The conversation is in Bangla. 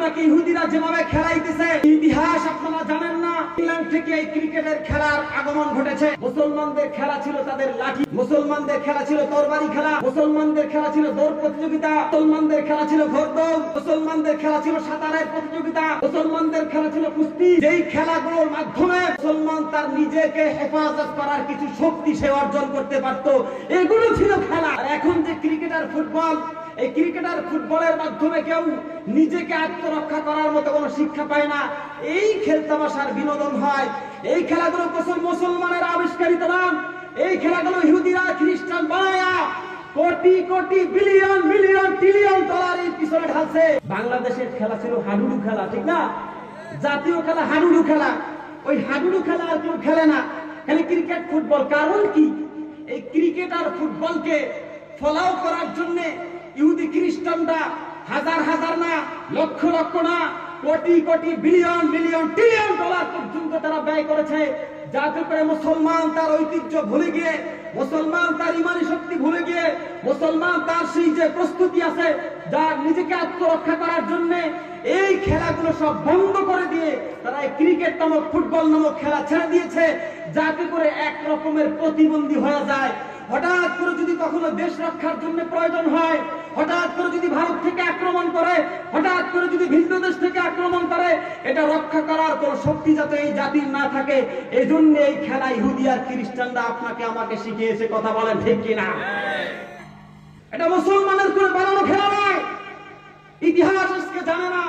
আপনাকে ইহুদিরা যেভাবে খেলাইতেছে, ইতিহাস আপনারা জানেন না। ইংল্যান্ড থেকে এই ক্রিকেটের খেলার আগমন ঘটেছে। মুসলমানদের খেলা ছিল তাদের লাঠি, মুসলমানদের খেলা ছিল তরবারি খেলা, মুসলমানদের খেলা ছিল দৌড় প্রতিযোগিতা, মুসলমানদের খেলা ছিল ঘোড়দৌড়, মুসলমানদের খেলা ছিল সাঁতারের প্রতিযোগিতা, মুসলমানদের খেলা ছিল কুস্তি। যেই খেলাগুলোর মাধ্যমে মুসলমান তার নিজেকে হেফাজত করার কিছু শক্তি সে অর্জন করতে পারত, এগুলো ছিল খেলা। আর এখন যে ক্রিকেট আর ফুটবল, এই ক্রিকেট আর ফুটবলের মাধ্যমে কেউ নিজেকে আত্মরক্ষা করার মতো কোনো শিক্ষা পায় না। এই খেলতামাশার বিনোদন হয়। এই খেলাগুলো মুসলমানের আবিষ্কারিত নাম। এই খেলাগুলো ইহুদিরা খ্রিস্টান বানায়া crore crore billion million trillion dollar এর পিছনে ঢালছে। বাংলাদেশের খেলা ছিল হাডুডু খেলা, ঠিক না? জাতীয় খেলা হাডুডু খেলা। ওই হাডুডু খেলা আর কেউ খেলে না, খালি ক্রিকেট ফুটবল। কারণ কি? এই ক্রিকেট আর ফুটবলকে ফলাও করার জন্য ইহুদি খ্রিস্টানরা হাজার হাজার না, লক্ষ লক্ষ না, crore crore billion million trillion dollar পর্যন্ত তারা ব্যয় করেছে, যাতে করে মুসলমান তার ঐতিহ্য ভুলে গিয়ে, মুসলমান তার ইমানি শক্তি ভুলে গিয়ে, মুসলমান তার সেই যে প্রস্তুতি আছে যা নিজেকে আত্মরক্ষা করার জন্য, এই খেলাগুলো সব বন্ধ করে দিয়ে তারা ক্রিকেট নামক ফুটবল নামক খেলা ছেড়ে দিয়েছে, যাতে করে এক রকমের প্রতিবন্ধী হয়ে যায়। হঠাৎ করে যদি কখনো দেশ রক্ষার জন্য প্রয়োজন হয়, হঠাৎ করে যদি ভারত থেকে আক্রমণ করে, হঠাৎ করে যদি ভিন্ন দেশ থেকে আক্রমণ করে, এটা রক্ষা করার কোন শক্তি যাতে এই জাতির না থাকে, এই জন্য এই খেলা ইহুদি আর খ্রিস্টানরা আপনাকে আমাকে শিখিয়েছে। কথা বলেন ঠিক কিনা? এটা মুসলমানের কোন বানানো খেলা নয়। ইতিহাস আজকে জানে না।